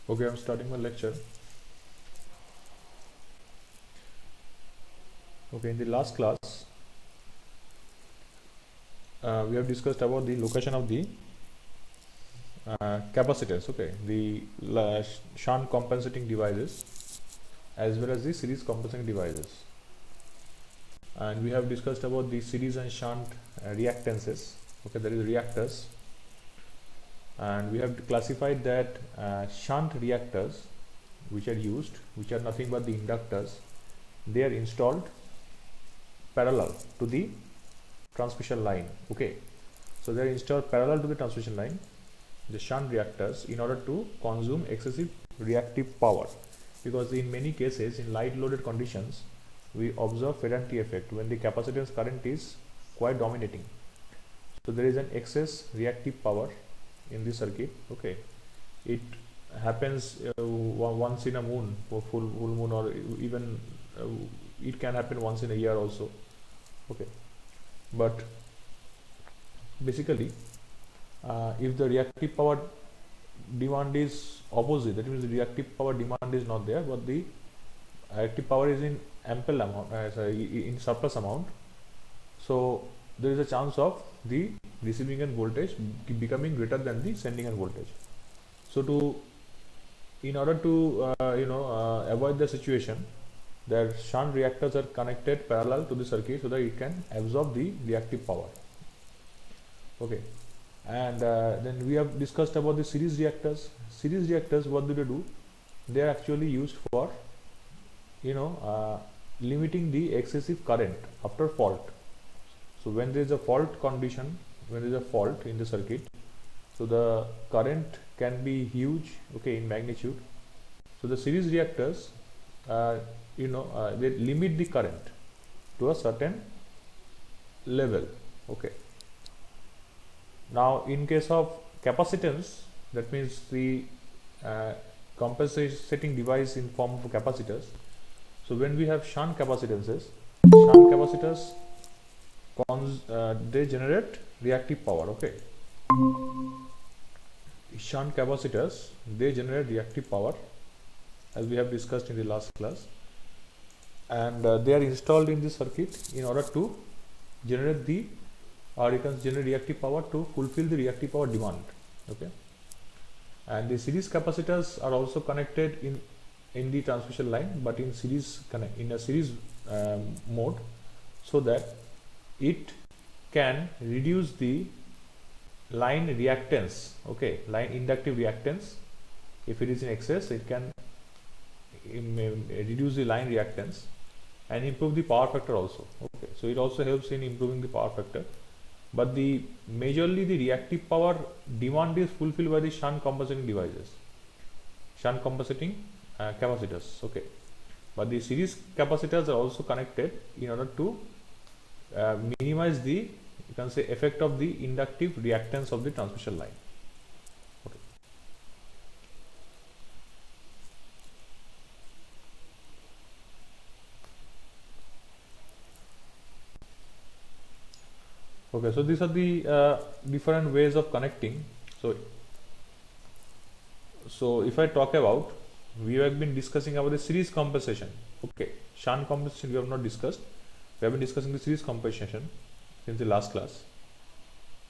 Okay, I'm starting my lecture. Okay, in the last class, we have discussed about the location of the capacitors. Okay, the shunt compensating devices as well as the series compensating devices, and we have discussed about the series and shunt reactances. Okay, that is reactors, and we have classified that shunt reactors, which are used, which are nothing but the inductors, they are installed parallel to the transmission line. Okay, so they are installed parallel to the transmission line, the shunt reactors, in order to consume excessive reactive power, because in many cases in light loaded conditions we observe Ferranti effect when the capacitance current is quite dominating. So there is an excess reactive power in the circuit. Okay, it happens once in a moon, or full moon, or even it can happen once in a year also. Okay, but basically if the reactive power demand is opposite, that means the reactive power demand is not there, but the reactive power is in ample amount, in surplus amount. So there is a chance of the receiving end voltage becoming greater than the sending end voltage. So in order to avoid the situation, that shunt reactors are connected parallel to the circuit so that it can absorb the reactive power. Okay, and then we have discussed about the series reactors. Series reactors, what do they do? They are actually used for limiting the excessive current after fault. So when there is a fault condition, when there is a fault in the circuit, so the current can be huge, okay, in magnitude. So the series reactors, they limit the current to a certain level. Okay, now in case of capacitance, that means the compensating device in form of capacitors. So when we have shunt capacitances, shunt capacitors they generate reactive power. Okay, shunt capacitors, they generate reactive power, as we have discussed in the last class, and they are installed in the circuit in order to generate the you can generate reactive power to fulfill the reactive power demand. Okay, and the series capacitors are also connected in the transmission line, but in a series mode, so that it can reduce the line reactance. Okay, line inductive reactance, if it is in excess, it can reduce the line reactance and improve the power factor also. Okay, so it also helps in improving the power factor, but the majorly the reactive power demand is fulfilled by the shunt compensating devices, shunt compensating capacitors. Okay, but the series capacitors are also connected in order to minimize the, you can say, effect of the inductive reactance of the transmission line. Okay. Okay, so these are the different ways of connecting. So if I talk about, we have been discussing about the series compensation. Okay, shunt compensation we have not discussed. We have been discussing the series compensation since the last class.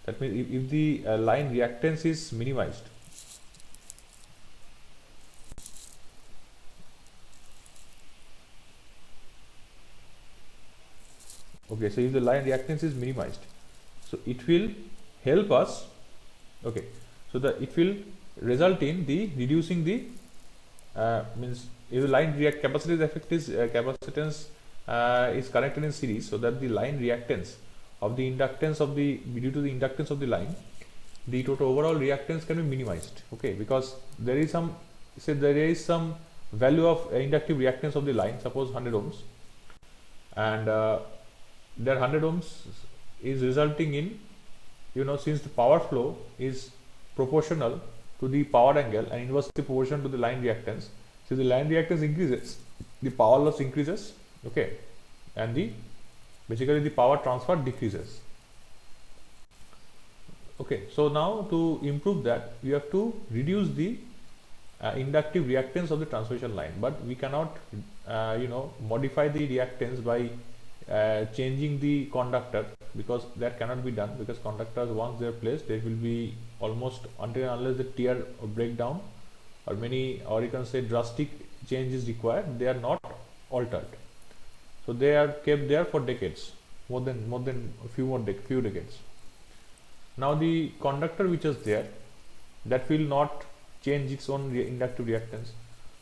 That means if the line reactance is minimized, okay, so if the line reactance is minimized, so it will help us. Okay, so that it will result in the reducing the means if the line react capacitance effect is capacitance is connected in series, so that the line reactance of the inductance of the, due to the inductance of the line, the total overall reactance can be minimized. Okay, because there is some, say there is some value of inductive reactance of the line, suppose 100 ohms, and that 100 ohms is resulting in, since the power flow is proportional to the power angle and inversely proportional to the line reactance, so the line reactance increases, the power loss increases. Okay, and the basically the power transfer decreases. Okay, so now to improve that, we have to reduce the inductive reactance of the transmission line, but we cannot modify the reactance by changing the conductor, because that cannot be done, because conductors, once they are placed, there will be almost until and unless the tear or breakdown or you can say drastic change is required, they are not altered. So they are kept there for decades, more than a few decades. Now the conductor which is there, that will not change its own inductive reactance.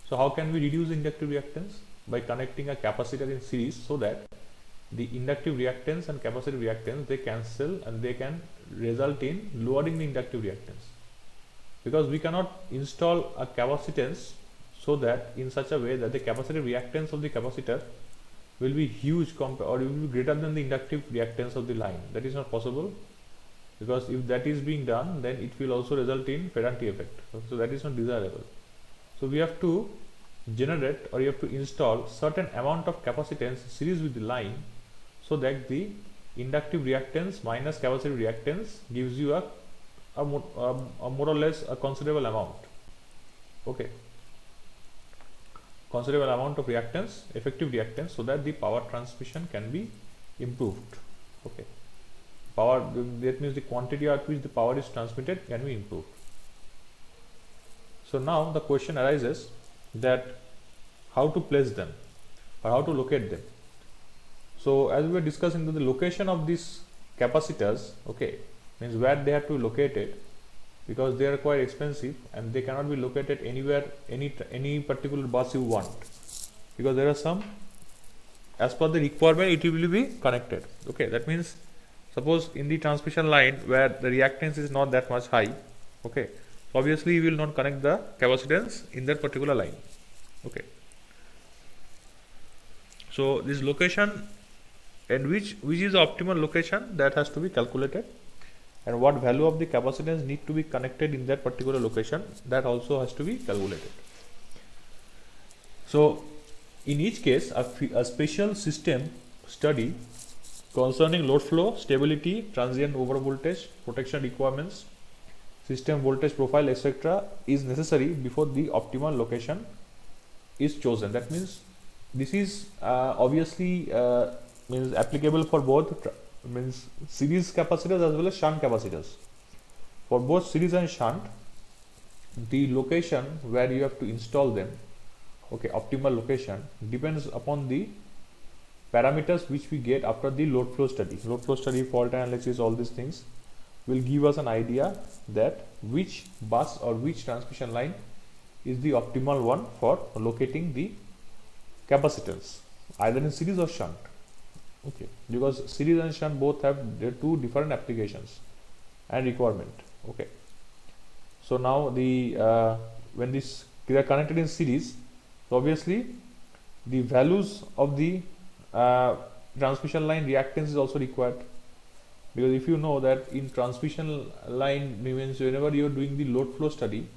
So how can we reduce inductive reactance? By connecting a capacitor in series, so that the inductive reactance and capacitive reactance, they cancel and they can result in lowering the inductive reactance. Because we cannot install a capacitance so that in such a way that the capacitive reactance of the capacitor will be huge or will be greater than the inductive reactance of the line. That is not possible, because if that is being done, then it will also result in Ferranti effect. So that is not desirable. So we have to generate, or you have to install certain amount of capacitance series with the line, so that the inductive reactance minus capacitive reactance gives you a more or less a considerable amount. Okay, considerable amount of reactance, effective reactance, so that the power transmission can be improved. Okay, power, that means the quantity at which the power is transmitted can be improved. So now the question arises that how to place them or how to locate them. So as we were discussing, the location of these capacitors, okay, means where they have to be located, because they are quite expensive and they cannot be located anywhere, any particular bus you want, because there are some, as per the requirement, it will be connected. Okay, that means suppose in the transmission line where the reactance is not that much high, okay, so obviously you will not connect the capacitance in that particular line. Okay, so this location, and which is the optimal location, that has to be calculated, and what value of the capacitance need to be connected in that particular location, that also has to be calculated. So in each case, a special system study concerning load flow, stability, transient overvoltage, protection requirements, system voltage profile, etc. is necessary before the optimal location is chosen. That means this is obviously means applicable for both means series capacitors as well as shunt capacitors. For both series and shunt, the location where you have to install them, okay, optimal location, depends upon the parameters which we get after the load flow study. Load flow study, fault analysis, all these things will give us an idea that which bus or which transmission line is the optimal one for locating the capacitance, either in series or shunt. Okay, because series and shunt both have their two different applications and requirement. Okay, so now the when they are connected in series, so obviously the values of the transmission line reactance is also required, because if you know that in transmission line means whenever you are doing the load flow study,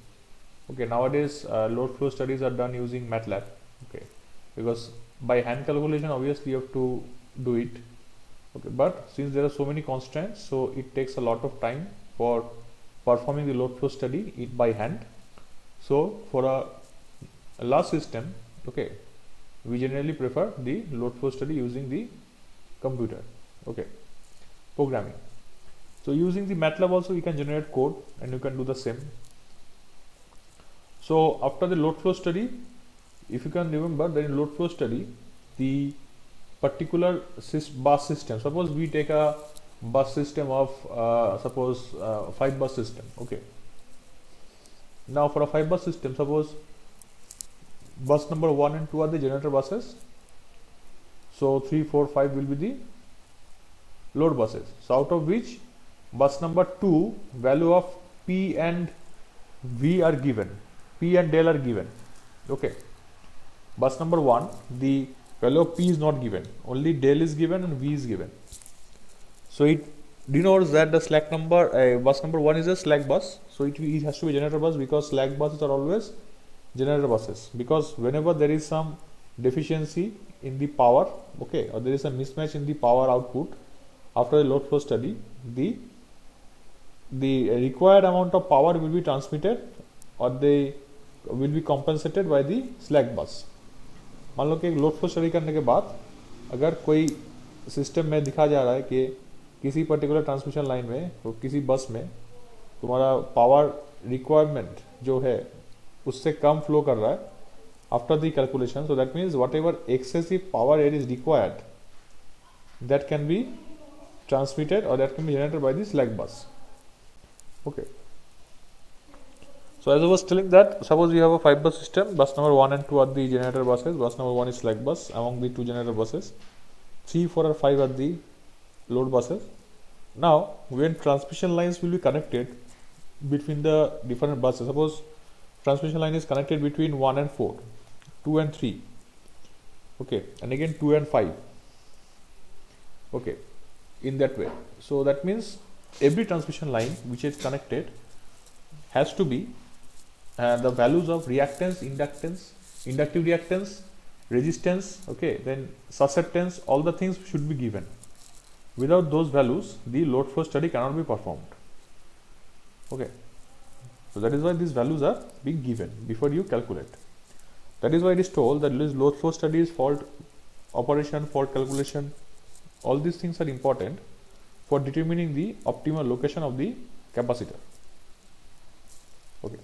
okay, nowadays load flow studies are done using MATLAB. Okay, because by hand calculation obviously you have to do it. Okay, but since there are so many constraints, so it takes a lot of time for performing the load flow study by hand. So for a large system, okay, we generally prefer the load flow study using the computer, okay, programming. So using the MATLAB also you can generate code and you can do the same. So after the load flow study, if you can remember that in load flow study, the particular bus system, suppose we take a bus system of suppose 5 bus system. Okay, now for a 5 bus system, suppose bus number 1 and 2 are the generator buses, so 3, 4, 5 will be the load buses. So out of which bus number 2 value of P and V are given, P and del are given. Okay, bus number 1, the value of P is not given, only del is given and V is given. So it denotes that the slack number, bus number 1 is a slack bus, so it has to be generator bus, because slack buses are always generator buses, because whenever there is some deficiency in the power, okay, or there is a mismatch in the power output after the load flow study, the required amount of power will be transmitted, or the will be compensated by the slack बस। मान लो कि एक load flow study करने के बाद अगर कोई system में दिखा जा रहा है कि किसी पर्टिकुलर ट्रांसमिशन लाइन में और किसी बस में तुम्हारा पावर रिक्वायरमेंट जो है उससे कम फ्लो कर रहा है after the calculation, so that means whatever excessive power air is required, that can be transmitted or that can be generated by the slack bus. Okay, so as I was telling that, suppose you have a 5 bus system, bus number 1 and 2 are the generator buses, bus number 1 is slack bus among the 2 generator buses, 3, 4 or 5 are the load buses. Now when transmission lines will be connected between the different buses, suppose transmission line is connected between 1 and 4, 2 and 3, okay, and again 2 and 5, okay, in that way. So that means every transmission line which is connected has to be the values of reactance, inductance, inductive reactance, resistance, okay, then susceptance, all the things should be given. Without those values the load flow study cannot be performed. Okay, so that is why these values are being given before you calculate. That is why it is told that this load flow study is fault operation, fault calculation, all these things are important for determining the optimal location of the capacitor. Okay,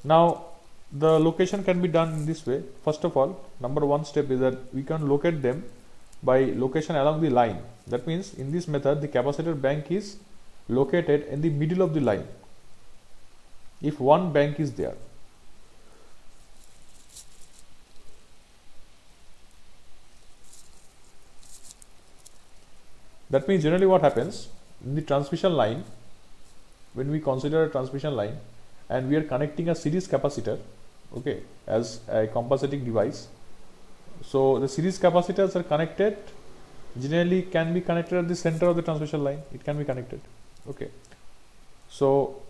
now the location can be done in this way. First of all, number one step is that we can locate them by location along the line. That means in this method the capacitor bank is located in the middle of the line if one bank is there. That means generally what happens in the transmission line, when we consider a transmission line and we are connecting a series capacitor, okay, as a compensating device, so the series capacitors are connected, generally can be connected at the center of the transmission line, it can be connected, okay. So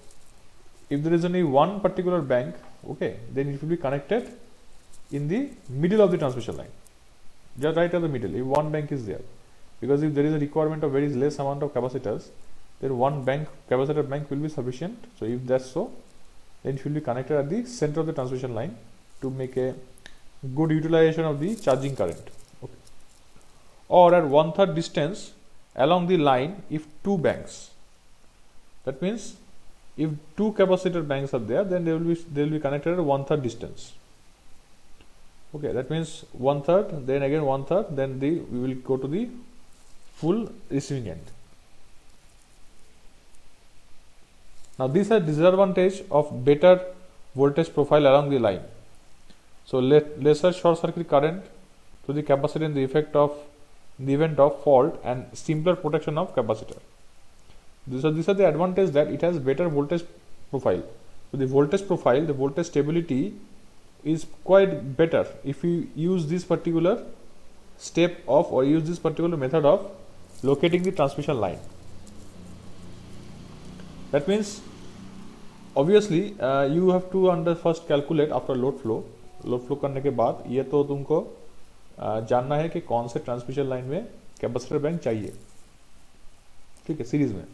if there is only one particular bank, okay, then it will be connected in the middle of the transmission line, just right at the middle if one bank is there, because if there is a requirement of very less amount of capacitors, then one bank, capacitor bank will be sufficient. So if that's so, then it will be connected at the center of the transmission line to make a good utilization of the charging current, okay. Or at 1/3 distance along the line if two banks, that means if two capacitor banks are there, then they will be connected at 1/3 distance, okay. That means 1/3, then again 1/3, then we will go to the full receiving end. Now these are disadvantage of better voltage profile along the line. So lesser short circuit current to the capacitor in the event of fault and simpler protection of capacitor. These are the advantages that it has better voltage profile. So the voltage profile, the voltage stability is quite better if you use this particular step of or use this particular method of locating the transmission line. That means obviously you have to first calculate after load flow करने के बाद ये तो तुमको जानना है कि कौन से ट्रांसमिशन लाइन में कैपेसिटर बैंक चाहिए, ठीक है, सीरीज में.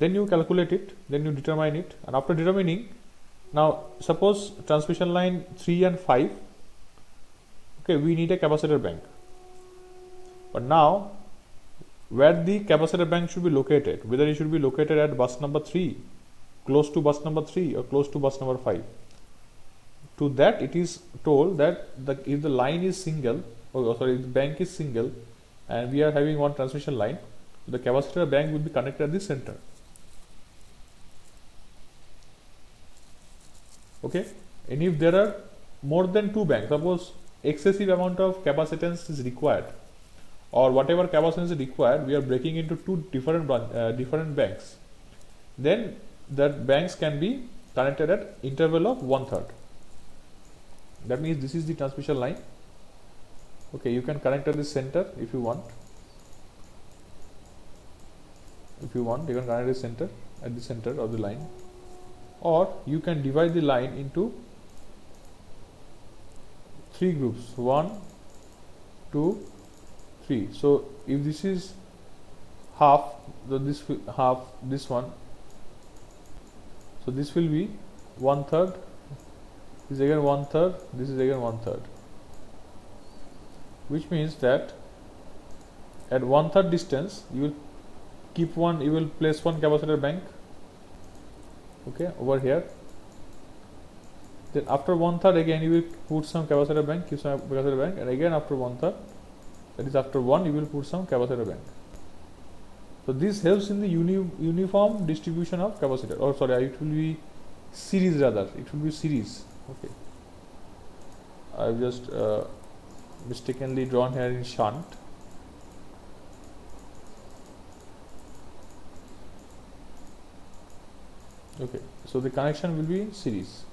Then you calculate it, then you determine it, and after determining, now suppose transmission line 3 and 5, okay, we need a capacitor bank, but now where the capacitor bank should be located, whether it should be located at bus number 3, close to bus number 3 or close to bus number 5. To that it is told that if the line is single, if the bank is single and we are having one transmission line, the capacitor bank will be connected at the center, okay. And if there are more than two banks, suppose excessive amount of capacitance is required or whatever capacitance is required, we are breaking into two different banks, then that banks can be connected at interval of 1/3. That means this is the transmission line, okay. You can connect at the center if you want. If you want, you can connect at the center of the line, or you can divide the line into 3 groups, 1, 2, 3. So if this is half, so this one, so this will be 1/3 this is again 1/3, this is again 1/3, which means that at 1/3 distance you will you will place one capacitor bank, okay, over here. Then after 1/3 again you will put some capacitor bank, keep some capacitor bank, and again after 1/3, that is after 1, you will put some capacitor bank. So this helps in the uniform distribution of capacitor, or sorry, it will be series rather, it will be series. Okay, I've just mistakenly drawn here in shunt. Okay, so the connection will be in series.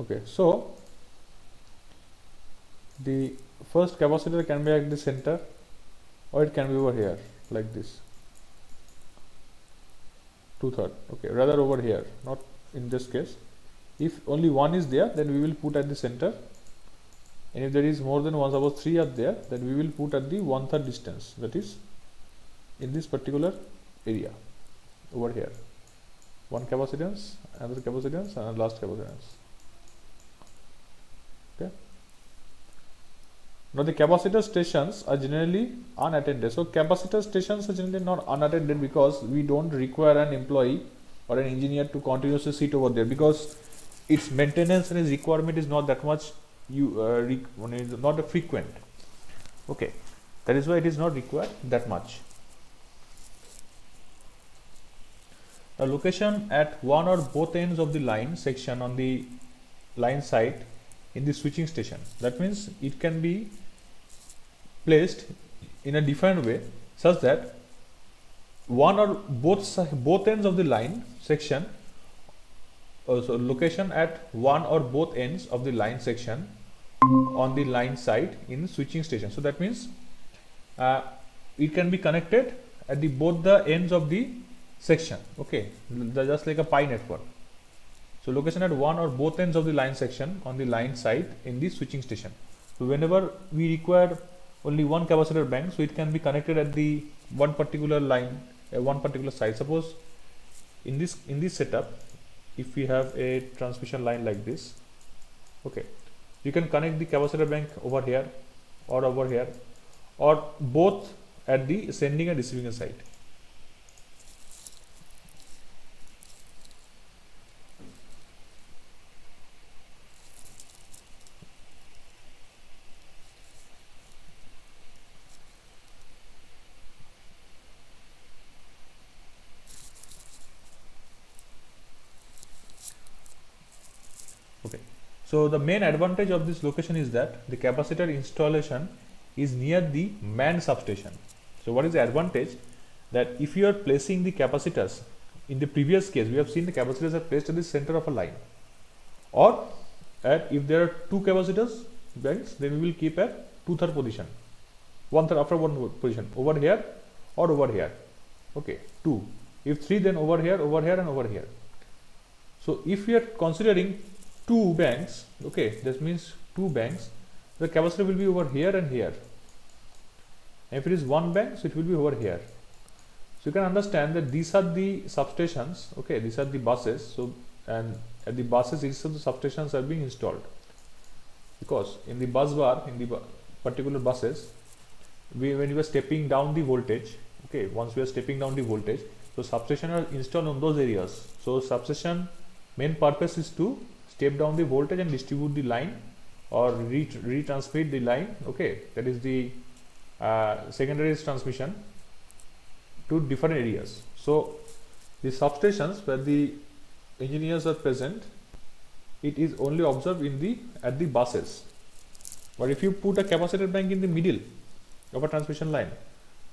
Okay, so the first capacitor can be at the center, or it can be over here like this, 2/3. Okay, rather over here, not in this case. If only one is there, then we will put at the center, and if there is more than one, suppose 3 are there, then we will put at the 1/3 distance, that is in this particular area over here. One capacitance, another capacitance, and last capacitance. Okay. Now the capacitor stations are generally unattended. So capacitor stations are generally not unattended because we don't require an employee or an engineer to continuously sit over there, because its maintenance and its requirement is not that much, not a frequent. Okay, that is why it is not required that much. The location at one or both ends of the line section on the line side in the switching station. That means it can be placed in a different way such that one or both ends of the line section, so location at one or both ends of the line section on the line side in the switching station. So that means it can be connected at the both the ends of the section. Okay, just like a pi network. So location at one or both ends of the line section on the line side in the switching station. So whenever we require only one capacitor bank, so it can be connected at the one particular line, one particular side. Suppose in this setup, if we have a transmission line like this, okay, you can connect the capacitor bank over here or over here, or both at the sending and receiving side. Okay, so the main advantage of this location is that the capacitor installation is near the main substation. So what is the advantage? That if you are placing the capacitors, in the previous case we have seen the capacitors are placed at the center of a line, or if there are two capacitors banks, then we will keep at 2/3 position, 1/3 after one position, over here or over here. Okay, 2. If 3, then over here, and over here. So if we are considering 2 banks, okay, that means 2 banks, the capacitor will be over here and here. And if it is 1 bank, so it will be over here. So you can understand that these are the substations, okay, these are the buses. So, and at the buses, each of the substations are being installed, because in the bus bar, in the particular buses, when we are stepping down the voltage, okay, once we are stepping down the voltage, so substation are installed on those areas. So substation main purpose is to step down the voltage and distribute the line, or retransmit the line, okay, that is the secondary transmission to different areas. So the substations where the engineers are present, it is only observed in at the buses. But if you put a capacitor bank in the middle of a transmission line,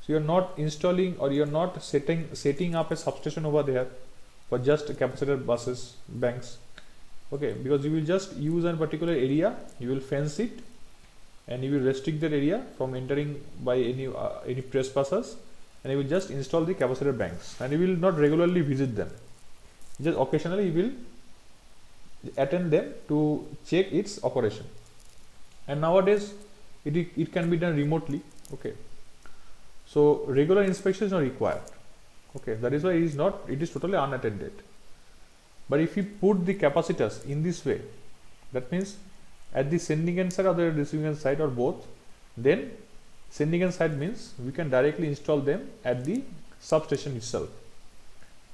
so you are not installing, or you are not setting up a substation over there for just capacitor buses banks, okay, because you will just use a particular area, you will fence it, and you will restrict that area from entering by any trespassers, and you will just install the capacitor banks, and you will not regularly visit them, just occasionally you will attend them to check its operation. And nowadays it can be done remotely. Okay, so regular inspection is not required. Okay, that is why it is totally unattended. But if you put the capacitors in this way, that means at the sending end side or the receiving end side or both, then sending end side means we can directly install them at the substation itself,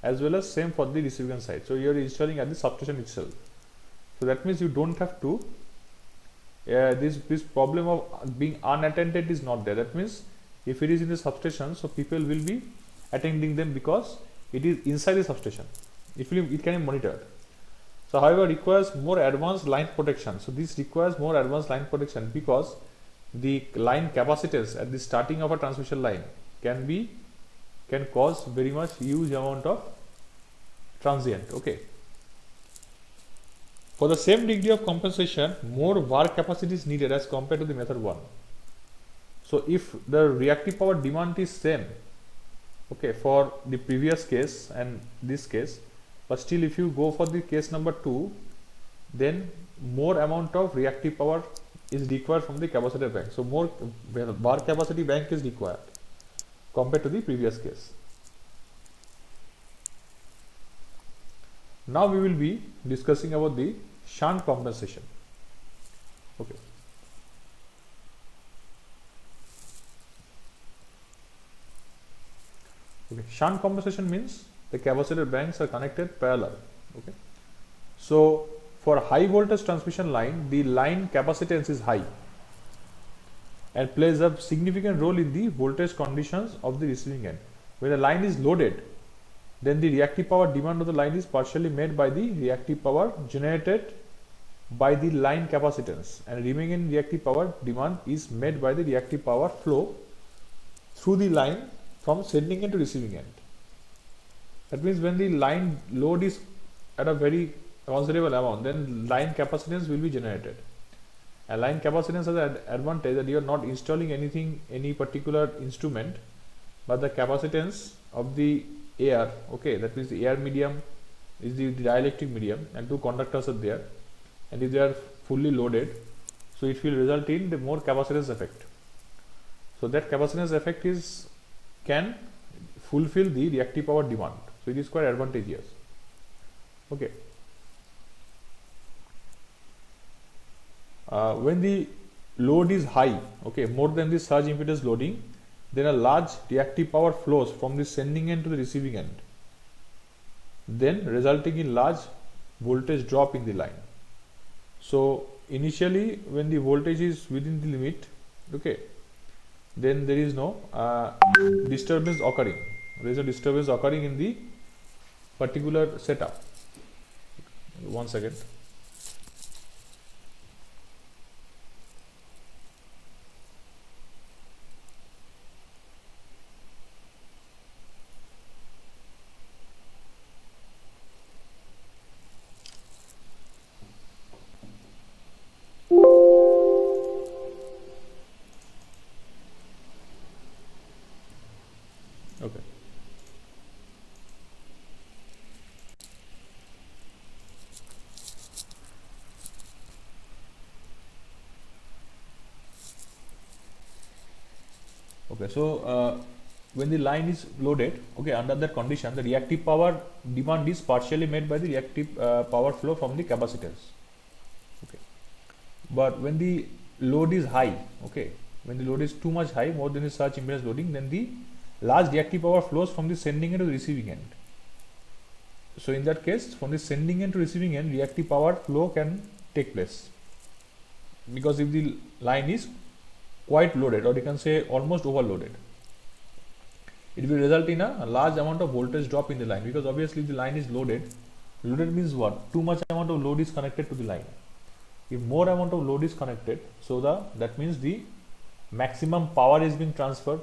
as well as same for the receiving end side. So you are installing at the substation itself. So that means you don't have to this problem of being unattended is not there. That means if it is in the substation, so people will be attending them because it is inside the substation. It can be monitored. So however, requires more advanced line protection. So this requires more advanced line protection because the line capacitance at the starting of a transmission line can cause very much huge amount of transient. Okay. For the same degree of compensation, more VAR capacity is needed as compared to the method 1. So if the reactive power demand is same, okay, for the previous case and this case, but still if you go for the case number 2, then more amount of reactive power is required from the capacitor bank. So more VAR capacity bank is required compared to the previous case. Now we will be discussing about the shunt compensation. Okay. Okay. Shunt compensation means the capacitor banks are connected parallel. Okay. So for high voltage transmission line, the line capacitance is high and plays a significant role in the voltage conditions of the receiving end. When the line is loaded, then the reactive power demand of the line is partially met by the reactive power generated by the line capacitance, and remaining reactive power demand is met by the reactive power flow through the line from sending end to receiving end. That means when the line load is at a very considerable amount, then line capacitance will be generated. And line capacitance has an advantage that you are not installing any particular instrument, but the capacitance of the air, okay, that means the air medium is the dielectric medium and two conductors are there, and if they are fully loaded, so it will result in the more capacitance effect. So that capacitance effect can fulfill the reactive power demand, so it is quite advantageous. Okay. When the load is high, okay, more than the surge impedance loading, then a large reactive power flows from the sending end to the receiving end, then resulting in large voltage drop in the line. So initially when the voltage is within the limit, okay, then there is no disturbance occurring. There is a disturbance occurring in the particular setup. 1 second. Okay. Okay, so when the line is loaded, okay, under that condition, the reactive power demand is partially met by the reactive power flow from the capacitors. Okay, but when the load is high, okay, when the load is too much high, more than the surge impedance loading, then the large reactive power flows from the sending end to the receiving end. So in that case, from the sending end to receiving end, reactive power flow can take place, because if the line is quite loaded, or you can say almost overloaded, it will result in a large amount of voltage drop in the line, because obviously if the line is loaded means what? Too much amount of load is connected to the line. If more amount of load is connected, so that means the maximum power is being transferred.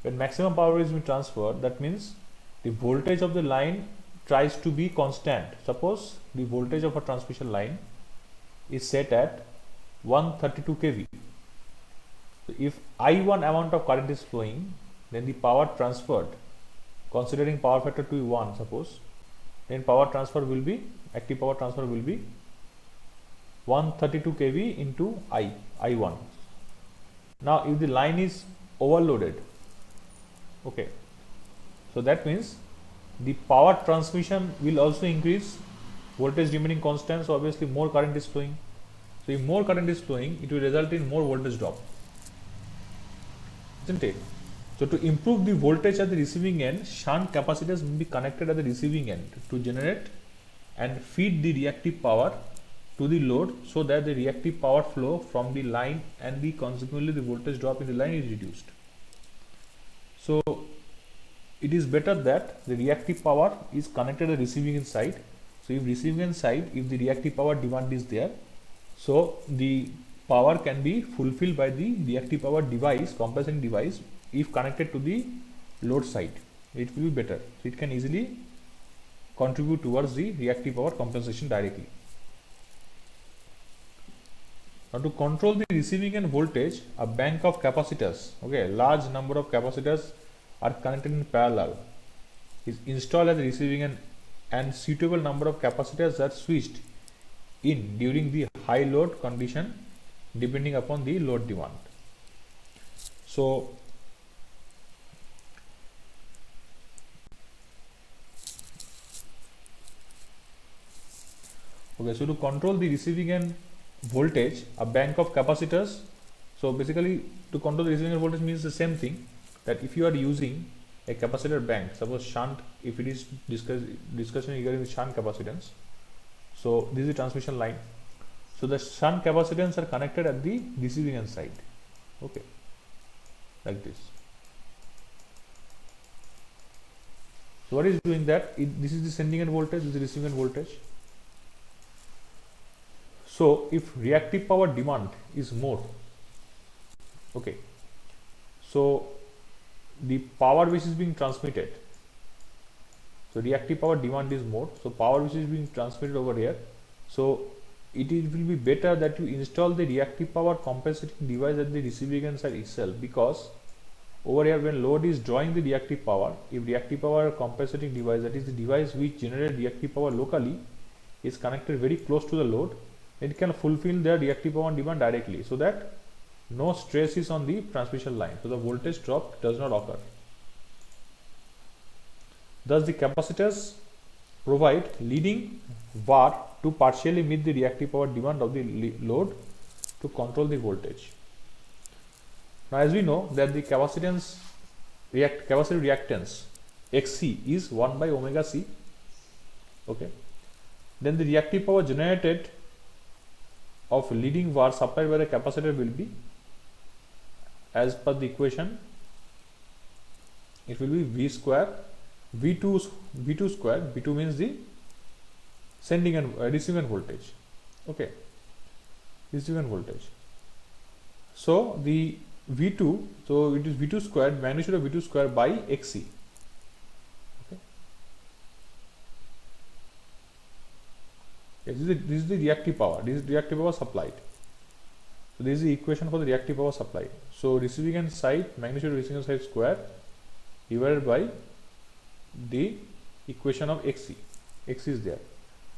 When maximum power is being transferred, that means the voltage of the line tries to be constant. Suppose the voltage of a transmission line is set at 132 kV. So if I1 amount of current is flowing, then the power transferred, considering power factor to be 1 suppose, then power transfer will be, active power transfer will be 132 kV into I1. Now if the line is overloaded, okay, so that means the power transmission will also increase, voltage remaining constant, so obviously more current is flowing. So if more current is flowing, it will result in more voltage drop, isn't it? So to improve the voltage at the receiving end, shunt capacitors will be connected at the receiving end to generate and feed the reactive power to the load, so that the reactive power flow from the line and the consequently the voltage drop in the line is reduced. So it is better that the reactive power is connected to the receiving end side. So if receiving end side, if the reactive power demand is there, so the power can be fulfilled by the reactive power device, compensating device, if connected to the load side. It will be better. So it can easily contribute towards the reactive power compensation directly. Now to control the receiving end voltage, a bank of capacitors, okay, large number of capacitors are connected in parallel, is installed at the receiving end, and suitable number of capacitors are switched in during the high load condition depending upon the load demand. So okay, so to control the receiving end voltage, a bank of capacitors, so basically to control the receiving end voltage means the same thing, that if you are using a capacitor bank, suppose shunt, if it is discussion regarding the shunt capacitance, so this is the transmission line, so the shunt capacitance are connected at the receiving end side, okay, like this. So what is doing that? This is the sending end voltage, this is the receiving end voltage. So if reactive power demand is more, okay, so the power which is being transmitted, so reactive power demand is more, so power which is being transmitted over here, so it will be better that you install the reactive power compensating device at the receiving end side itself, because over here when load is drawing the reactive power, if reactive power compensating device, that is the device which generates reactive power locally, is connected very close to the load, it can fulfill the reactive power demand directly, so that no stress is on the transmission line, so the voltage drop does not occur. Thus the capacitors provide leading VAR to partially meet the reactive power demand of the load to control the voltage. Now as we know that the capacitor reactance Xc is 1 by omega c, okay, then the reactive power generated of leading VAR supplied by the capacitor will be, as per the equation, it will be V square, V2 square, V2 means the sending and receiving end voltage, okay, receiving end voltage. So the V2, so it is V2 squared, magnitude of V2 square by Xc, okay. This is the reactive power, this is reactive power supplied. So this is the equation for the reactive power supply. So receiving end side, magnitude of receiving end side square divided by the equation of Xc. Xc is there.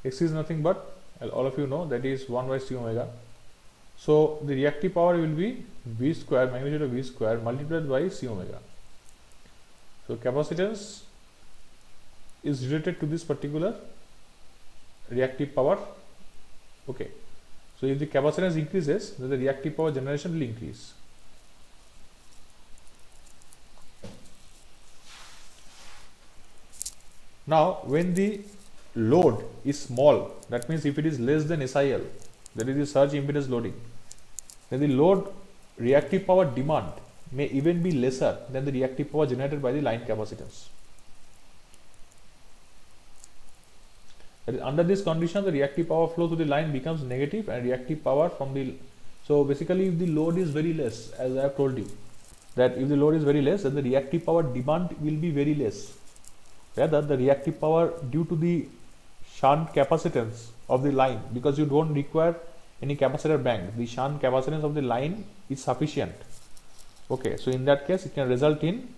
Xc is nothing but, all of you know, that is 1 by c omega. So the reactive power will be V square, magnitude of V square multiplied by c omega. So capacitance is related to this particular reactive power, okay. So if the capacitance increases, then the reactive power generation will increase. Now when the load is small, that means if it is less than SIL, that is the surge impedance loading, then the load reactive power demand may even be lesser than the reactive power generated by the line capacitance. That is, under this condition, the reactive power flow to the line becomes negative and reactive power from the, so basically if the load is very less, as I have told you, that if the load is very less, then the reactive power demand will be very less. Rather, the reactive power due to the shunt capacitance of the line, because you don't require any capacitor bank, the shunt capacitance of the line is sufficient. Okay, so in that case it can result in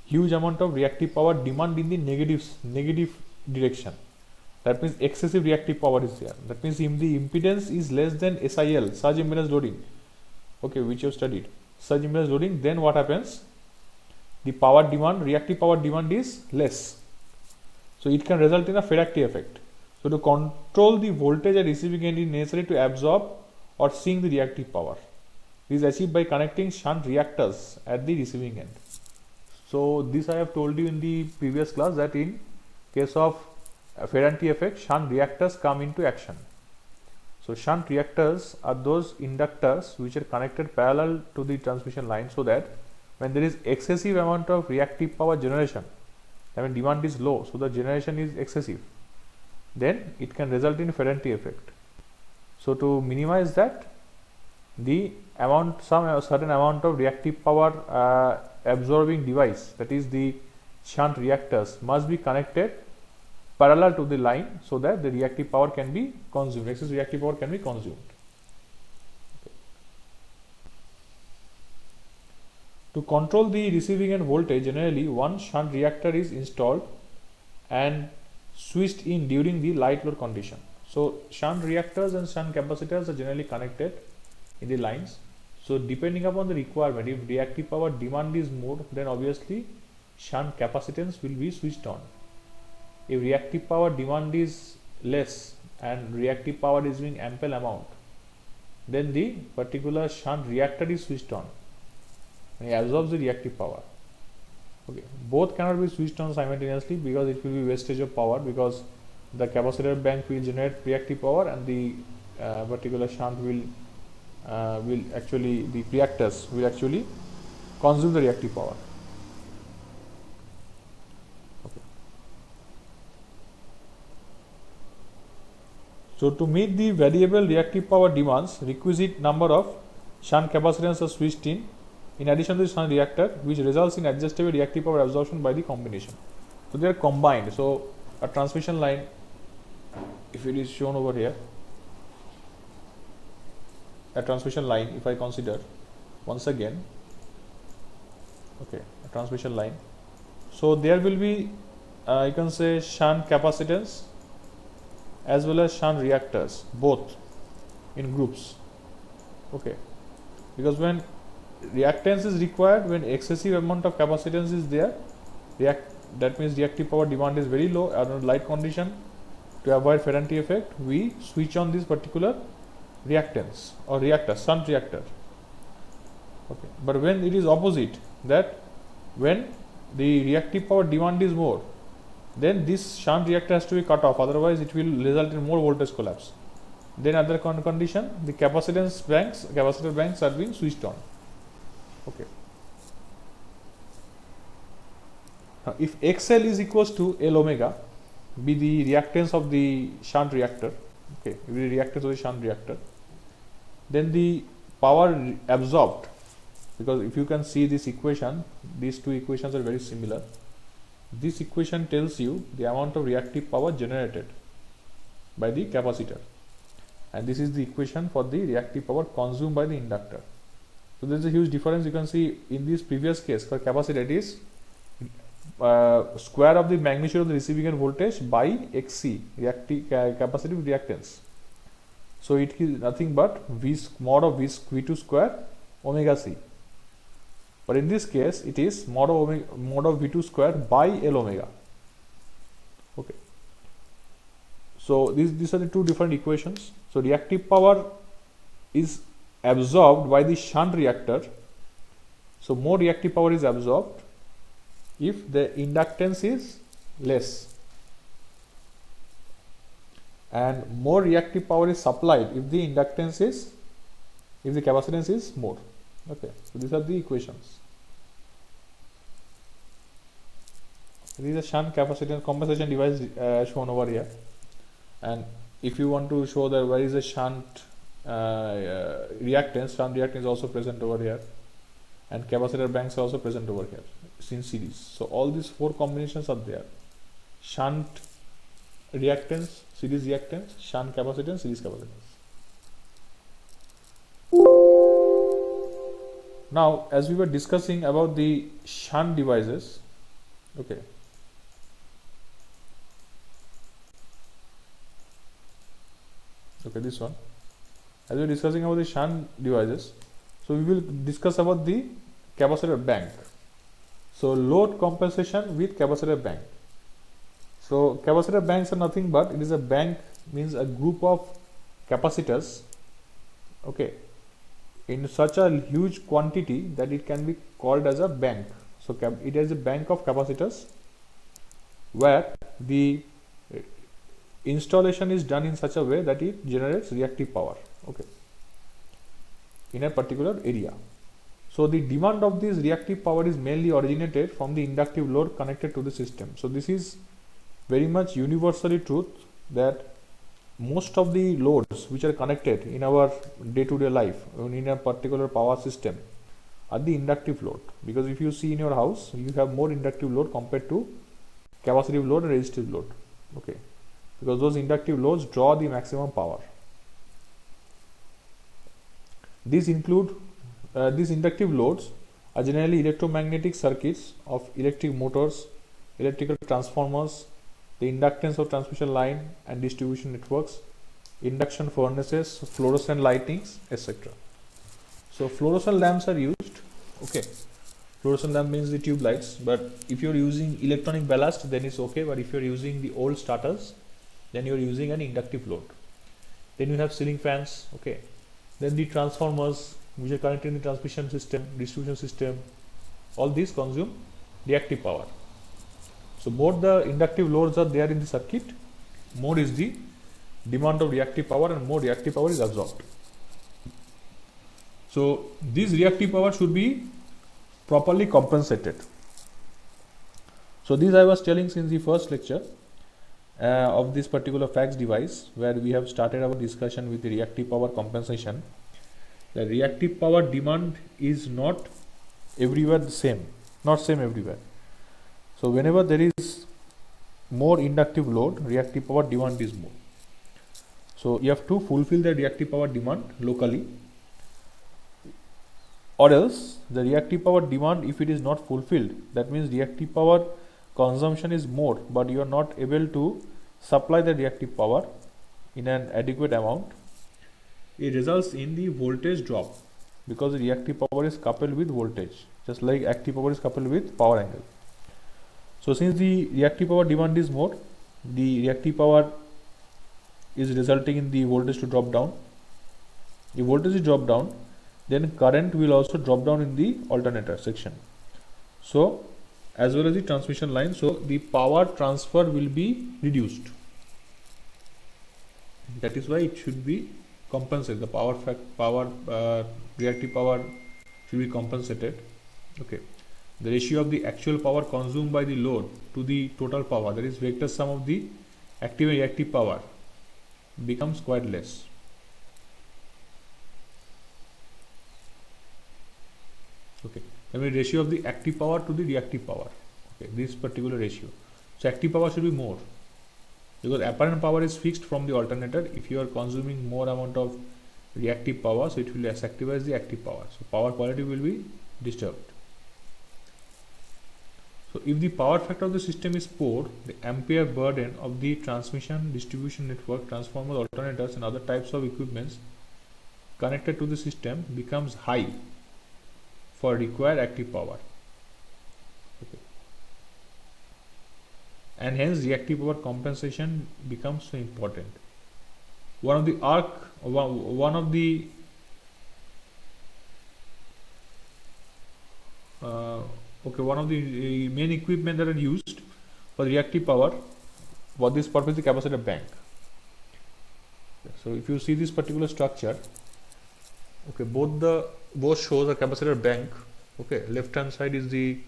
huge amount of reactive power demand in the negative direction. That means excessive reactive power is there. That means if the impedance is less than SIL, surge impedance loading, okay, which you have studied, surge impedance loading, then what happens? The power demand, reactive power demand is less. So it can result in a Ferranti effect. So to control the voltage at receiving end is necessary to absorb or sink the reactive power. This is achieved by connecting shunt reactors at the receiving end. So this I have told you in the previous class, that in case of Ferranti effect, shunt reactors come into action. So shunt reactors are those inductors which are connected parallel to the transmission line, so that when there is excessive amount of reactive power generation, I mean demand is low, so the generation is excessive, then it can result in Ferranti effect. So to minimize that, the amount, certain amount of reactive power absorbing device, that is the shunt reactors, must be connected parallel to the line, so that the reactive power can be consumed, excess reactive power can be consumed. Okay. To control the receiving end voltage, generally one shunt reactor is installed and switched in during the light load condition. So shunt reactors and shunt capacitors are generally connected in the lines. So depending upon the requirement, if reactive power demand is more, then obviously shunt capacitance will be switched on. If reactive power demand is less and reactive power is being ample amount, then the particular shunt reactor is switched on and it absorbs the reactive power. Okay, both cannot be switched on simultaneously because it will be wastage of power, because the capacitor bank will generate reactive power and the particular shunt will actually, the reactors will actually consume the reactive power. Okay. So to meet the variable reactive power demands, requisite number of shunt capacitors are switched in addition to the shunt reactor, which results in adjustable reactive power absorption by the combination. So they are combined. So a transmission line, if it is shown over here, a transmission line, if I consider once again, okay, a transmission line, so there will be you can say shunt capacitance as well as shunt reactors, both in groups. Okay, because when reactance is required, when excessive amount of capacitance is there, that means reactive power demand is very low under light condition. To avoid Ferranti effect, we switch on this particular reactance or reactor, shunt reactor. Okay, but when it is opposite, that when the reactive power demand is more, then this shunt reactor has to be cut off, otherwise it will result in more voltage collapse. Then other condition, the capacitor banks are being switched on. Okay. Now, if XL is equals to L omega, be the reactance of the shunt reactor, okay, be the reactance of the shunt reactor, then the power absorbed, because if you can see this equation, these two equations are very similar. This equation tells you the amount of reactive power generated by the capacitor, and this is the equation for the reactive power consumed by the inductor. So there is a huge difference. You can see in this previous case for capacitor, it is square of the magnitude of the receiving end voltage by XC, capacitive reactance. So it is nothing but mod of V2 square omega C. But in this case, it is mod of V2 square by L omega. Okay. So these are the two different equations. So reactive power is absorbed by the shunt reactor. So more reactive power is absorbed if the inductance is less, and more reactive power is supplied if the capacitance is more. Okay, so these are the equations. This is a shunt capacitance compensation device shown over here, and if you want to show that where is a shunt reactance is also present over here, and capacitor banks are also present over here in series. So all these four combinations are there: shunt reactance, series reactance, shunt capacitance, series capacitance. Now, as we were discussing about the shunt devices, okay, this one, as we are discussing about the shunt devices, so we will discuss about the capacitor bank. So load compensation with capacitor bank. So capacitor banks are nothing but it is a bank, means a group of capacitors, okay, in such a huge quantity that it can be called as a bank. So it is a bank of capacitors where the installation is done in such a way that it generates reactive power, okay, in a particular area. So the demand of this reactive power is mainly originated from the inductive load connected to the system. So this is very much universally truth that most of the loads which are connected in our day-to-day life in a particular power system are the inductive load, because if you see in your house you have more inductive load compared to capacitive load and resistive load, okay, because those inductive loads draw the maximum power. These include these inductive loads are generally electromagnetic circuits of electric motors, electrical transformers, the inductance of transmission line and distribution networks, induction furnaces, fluorescent lightings, etc. So fluorescent lamps are used, okay. Fluorescent lamp means the tube lights, but if you are using electronic ballast then it's okay, but if you are using the old starters then you are using an inductive load. Then you have ceiling fans, okay. Then the transformers which are connected in the transmission system, distribution system, all these consume reactive power. So more the inductive loads are there in the circuit, more is the demand of reactive power and more reactive power is absorbed. So this reactive power should be properly compensated. So this I was telling since the first lecture of this particular FACS device, where we have started our discussion with the reactive power compensation. The reactive power demand is not everywhere the same, not same everywhere. So whenever there is more inductive load, reactive power demand is more. So you have to fulfill the reactive power demand locally, or else the reactive power demand, if it is not fulfilled, that means reactive power consumption is more, but you are not able to supply the reactive power in an adequate amount. It results in the voltage drop, because the reactive power is coupled with voltage, just like active power is coupled with power angle. So since the reactive power demand is more, the reactive power is resulting in the voltage to drop down. If voltage is drop down, then current will also drop down in the alternator section, so as well as the transmission line, so the power transfer will be reduced. That is why it should be compensated. The reactive power should be compensated, okay. The ratio of the actual power consumed by the load to the total power, that is vector sum of the active and reactive power, becomes quite less. Okay, I mean ratio of the active power to the reactive power, okay, this particular ratio. So active power should be more, because apparent power is fixed from the alternator. If you are consuming more amount of reactive power, so it will activize the active power, so power quality will be disturbed. So if the power factor of the system is poor, the ampere burden of the transmission, distribution network, transformers, alternators and other types of equipments connected to the system becomes high for required active power, okay. And hence reactive power compensation becomes so important. One of the main equipment that are used for reactive power for this purpose is the capacitor bank. So if you see this particular structure, okay, both shows a capacitor bank, okay. Left hand side is the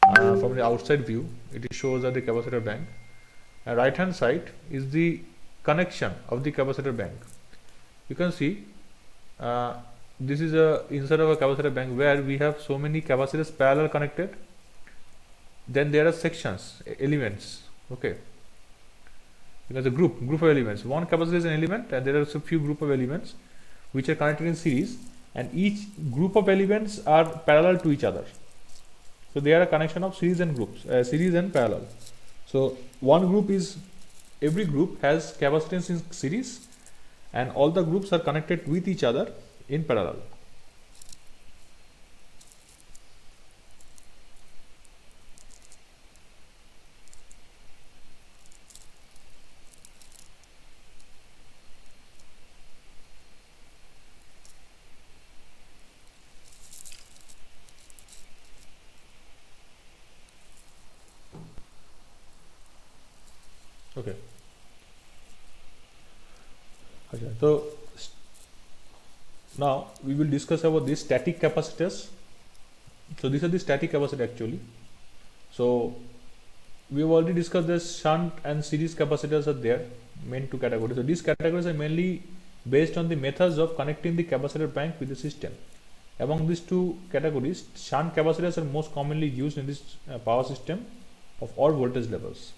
from the outside view, it shows that the capacitor bank, and right hand side is the connection of the capacitor bank. You can see this is a inside of a capacitor bank where we have so many capacitors parallel connected. Then there are sections, elements, okay. Because a group of elements. One capacitor is an element, and there are a few group of elements which are connected in series, and each group of elements are parallel to each other. So they are a connection of series and groups, series and parallel. So one group is, every group has capacitance in series, and all the groups are connected with each other in parallel. Okay. Okay. So now we will discuss about these static capacitors. So these are the static capacitor actually. So we have already discussed this shunt and series capacitors are there, main two categories. So these categories are mainly based on the methods of connecting the capacitor bank with the system. Among these two categories, shunt capacitors are most commonly used in this power system of all voltage levels.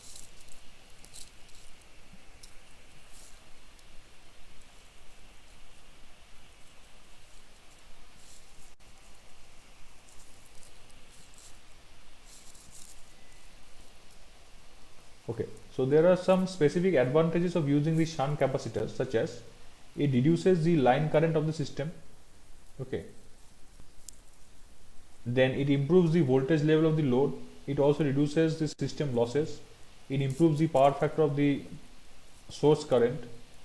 Okay, so there are some specific advantages of using the shunt capacitors, such as it reduces the line current of the system. Okay, then it improves the voltage level of the load. It also reduces the system losses. It improves the power factor of the source current.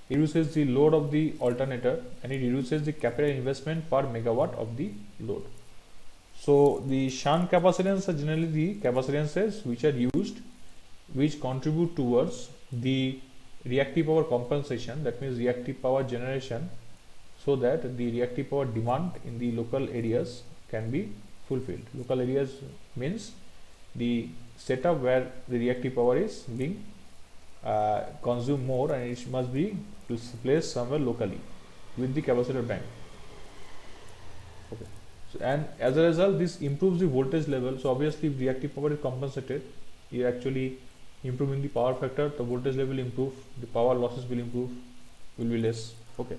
It reduces the load of the alternator, and it reduces the capital investment per megawatt of the load. So the shunt capacitance are generally the capacitances which are used, which contribute towards the reactive power compensation, that means reactive power generation, so that the reactive power demand in the local areas can be fulfilled. Local areas means the setup where the reactive power is being consumed more, and it must be placed somewhere locally with the capacitor bank. Okay. So, and as a result, this improves the voltage level. So obviously, if reactive power is compensated, you actually improving the power factor, the voltage level will improve, the power losses will improve, will be less. Okay.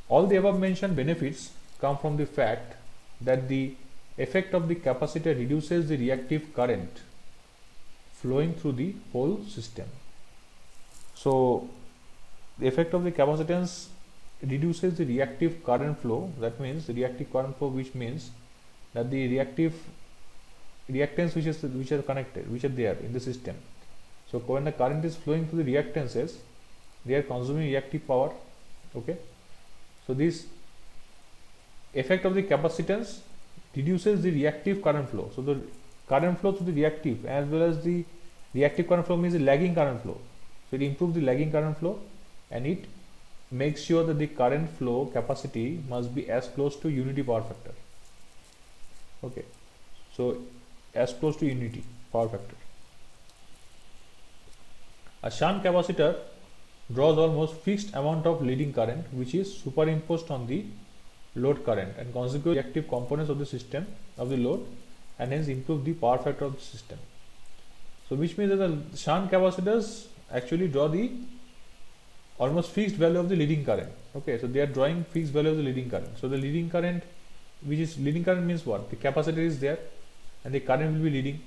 All the above mentioned benefits come from the fact that the effect of the capacitor reduces the reactive current flowing through the whole system. So the effect of the capacitance reduces the reactive current flow. That means the reactive current flow, which means that the reactive reactance which are connected, which are there in the system. So when the current is flowing through the reactances, they are consuming reactive power. Okay. So this effect of the capacitance reduces the reactive current flow. So the current flow through the reactive, as well as the reactive current flow means the lagging current flow. So it improves the lagging current flow, and it makes sure that the current flow capacity must be as close to unity power factor. Okay. So as close to unity power factor. A shunt capacitor draws almost fixed amount of leading current, which is superimposed on the load current, and consequently reactive components of the system of the load, and hence improve the power factor of the system. So which means that the shunt capacitors actually draw the almost fixed value of the leading current. Okay, so they are drawing fixed value of the leading current. So the leading current, which is leading current means what? The capacitor is there, and the current will be leading.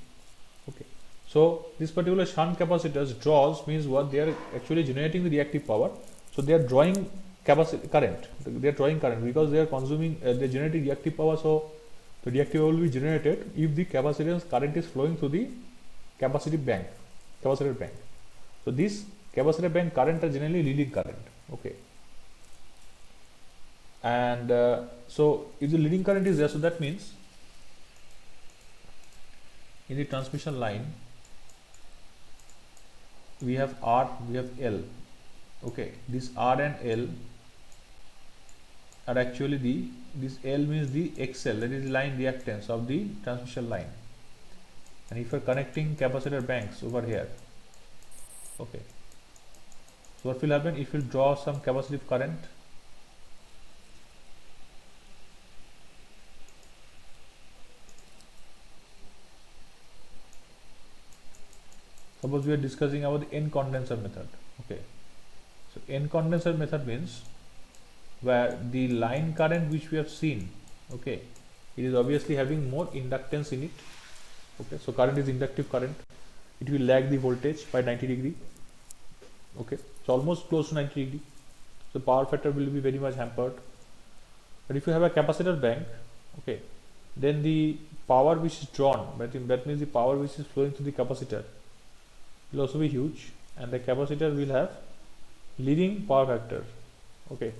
Okay, so this particular shunt capacitors draws means what? They are actually generating the reactive power. So they are drawing current. They are drawing current because they are consuming, they are generating reactive power. So the reactive power will be generated if the capacitance current is flowing through the capacitor bank. So this capacitor bank current are generally leading current. Okay, and so if the leading current is there, so that means in the transmission line we have R, we have L. Okay, this R and L are actually this L means the XL, that is line reactance of the transmission line. And if you are connecting capacitor banks over here, okay, so what will happen? If you draw some capacitive current, suppose we are discussing about the N condenser method. Okay, so N condenser method means where the line current which we have seen, okay, it is obviously having more inductance in it. Okay, so current is inductive current, it will lag the voltage by 90 degree. Okay, it's almost close to 90 degree, so power factor will be very much hampered. But if you have a capacitor bank, okay, then the power which is drawn, that means the power which is flowing through the capacitor will also be huge, and the capacitor will have leading power factor. Okay,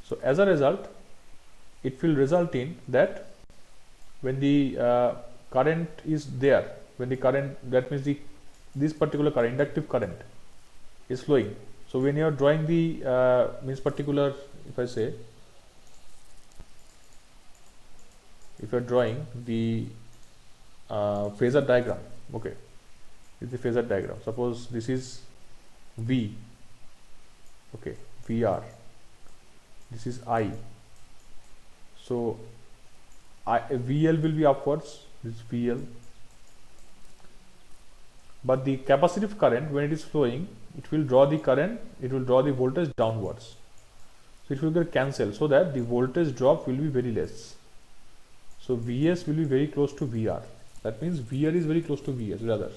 so as a result, it will result in that when the current is there, when the current, that means this particular current, inductive current, is flowing. So when you are drawing the means particular, if I say, if you are drawing the phasor diagram, okay, this is the phasor diagram. Suppose this is V, okay, VR, this is I. So VL will be upwards, this is VL, but the capacitive current, when it is flowing, it will draw the current, it will draw the voltage downwards, so it will get cancelled, so that the voltage drop will be very less. So Vs will be very close to VR, that means VR is very close to Vs rather,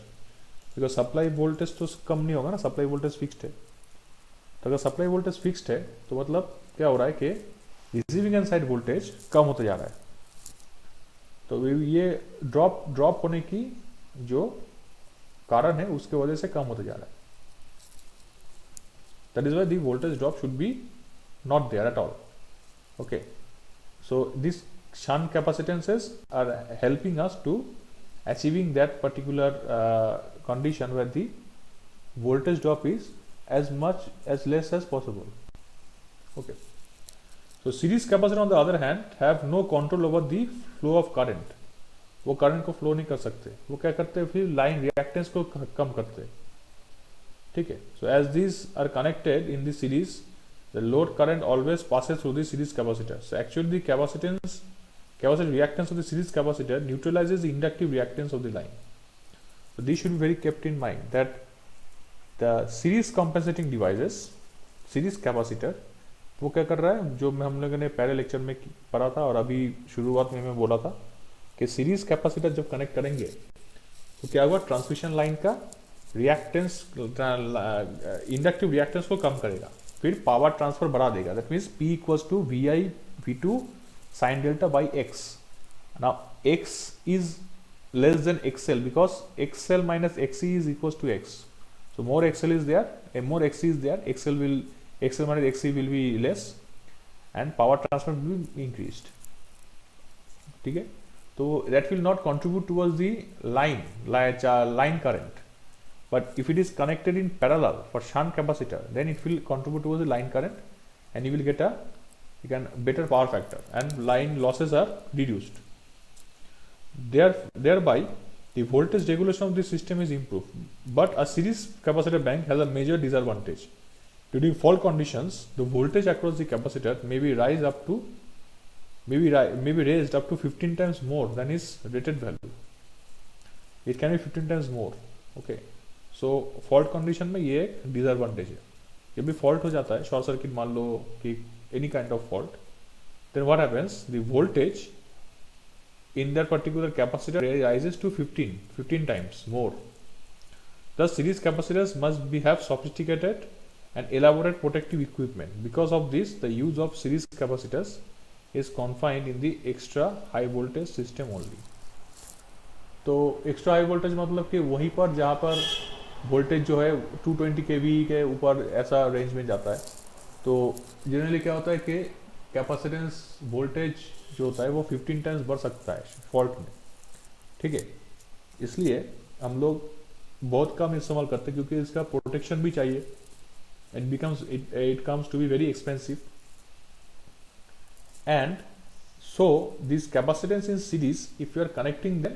because supply voltage तो कम नहीं होगा ना, supply voltage fixed है. तो अगर supply voltage fixed है तो मतलब क्या हो रहा है कि रिसीविंग एंड साइड वोल्टेज कम होते जा रहा है. तो ये ड्रॉप होने की जो कारण है उसके वजह से कम होते जा रहा है. That is why the voltage drop should be not there at all. Okay, so this shunt capacitances are helping us to achieving that particular condition where the voltage drop is as less as possible. Okay, so series capacitor on the other hand have no control over the flow of current. वो current को flow नहीं कर सकते, वो क्या करते हैं, फिर लाइन रिएक्टेंस को कम करते हैं. ठीक है, so as these are connected in the series, the load current always passes through the series capacitor. So actually the capacitor reactance of the series capacitor neutralizes the inductive reactance of the line. So this should be very kept in mind that the series compensating devices, series capacitor, वो क्या कर रहा है, जो हम लोगों ने पहले लेक्चर में पढ़ा था और अभी शुरुआत में मैं बोला था कि सीरीज कैपेसिटर जब कनेक्ट करेंगे तो क्या होगा, ट्रांसमिशन लाइन का रिएक्टेंस, इंडक्टिव रिएक्टेंस को कम करेगा, फिर पावर ट्रांसफर बढ़ा देगा. That means P equals to VI V2 sin delta by X. Now X is less than XL because XL minus XC is equals to X. So more XL is there, and more XC is there, XL minus XC will be less, and power transfer will be increased. ठीक है, तो that will not contribute towards the line current. But if it is connected in parallel for shunt capacitor, then it will contribute towards the line current, and you will get a better power factor, and line losses are reduced. Thereby the voltage regulation of the system is improved. But a series capacitor bank has a major disadvantage. During fault conditions, the voltage across the capacitor may be raised up to 15 times more than its rated value. It can be 15 times more. Okay, so fault condition में ये एक disadvantage है. जब भी fault हो जाता है, short circuit मान लो कि any kind of fault, then what happens, the voltage in that particular capacitor rises to 15 times more. Thus series capacitors must have sophisticated and elaborate protective equipment. Because of this, the use of series capacitors is confined in the extra high voltage system only. तो extra high voltage मतलब कि वहीं पर जहाँ पर voltage जो है 220 kV के ऊपर ऐसा रेंज में जाता है. तो जनरली क्या होता है कि कैपेसिटेंस वोल्टेज जो होता है वो 15 टाइम्स बढ़ सकता है फॉल्ट में. ठीक है, इसलिए हम लोग बहुत कम इस्तेमाल करते हैं क्योंकि इसका प्रोटेक्शन भी चाहिए, and it comes to be very expensive. And so this capacitance in series, if you are connecting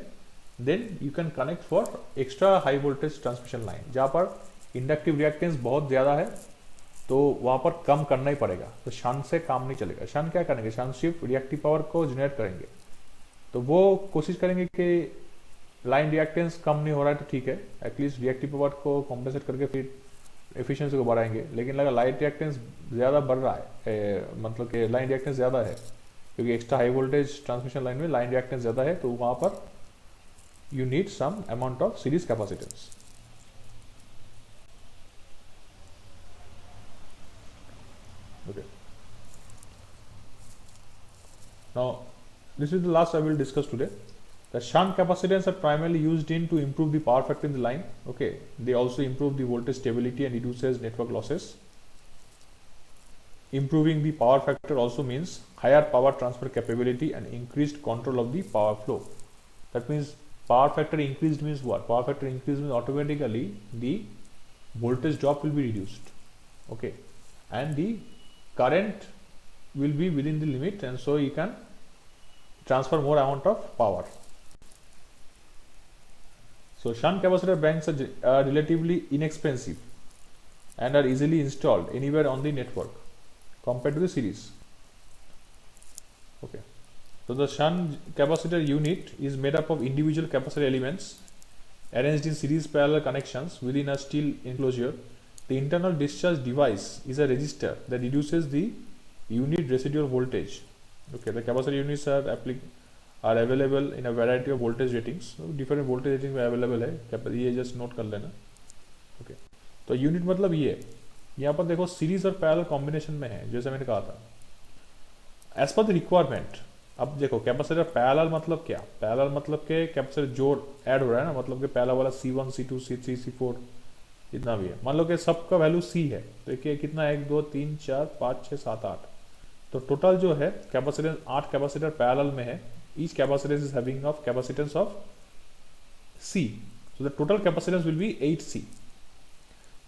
then you can connect for extra high voltage transmission line, जहाँ पर इंडक्टिव रिएक्टेंस बहुत ज़्यादा है तो वहाँ पर कम करना ही पड़ेगा. तो शंट से काम नहीं चलेगा. शंट क्या करेंगे, शंट सिर्फ रिएक्टिव पावर को जनरेट करेंगे. तो वो कोशिश करेंगे कि लाइन रिएक्टेंस कम नहीं हो रहा है तो ठीक है, एटलीस्ट रिएक्टिव पावर को कॉम्पेंसेट करके फिर एफिशिएंसी को बढ़ाएंगे, लेकिन अगर लाइन रिएक्टेंस ज़्यादा बढ़ रहा है, मतलब कि लाइन रिएक्टेंस ज़्यादा है, क्योंकि extra high voltage transmission line में लाइन रिएक्टेंस ज़्यादा है, तो वहाँ पर you need some amount of series capacitance. Okay. Now, this is the last I will discuss today. The shunt capacitors are primarily used in to improve the power factor in the line. Okay, they also improve the voltage stability and reduces network losses. Improving the power factor also means higher power transfer capability and increased control of the power flow. That means power factor increased means what? Power factor increased means automatically the voltage drop will be reduced. Okay, and the current will be within the limit, and so you can transfer more amount of power. So shunt capacitor banks are relatively inexpensive and are easily installed anywhere on the network compared to the series. Okay, so the shunt capacitor unit is made up of individual capacitor elements arranged in series parallel connections within a steel enclosure. The internal discharge device is a resistor that reduces the unit residual voltage. Okay, the capacitor units are available in a variety of voltage ratings. So different voltage ratings में available है, ये just note कर लेना. Okay, तो unit मतलब ये यहाँ पर देखो सीरीज और पैरेलल कॉम्बिनेशन में है, जैसे मैंने कहा था, एज पर द रिक्वायरमेंट. अब देखो कैपेसिटर पैरेलल मतलब क्या? पैरेलल मतलब के कैपेसिटर जोड़ ऐड हो रहा है ना, मतलब कि पहला वाला C1 C2 C3 C4 जितना भी है, मान लो कि सबका वैल्यू C है, तो देखिए कितना 1 2 3 4 5 6 7 8, तो टोटल जो है कैपेसिटेंस 8 कैपेसिटर पैरेलल में है. Each capacitance is having of capacitance of C, so the total capacitance will be 8C.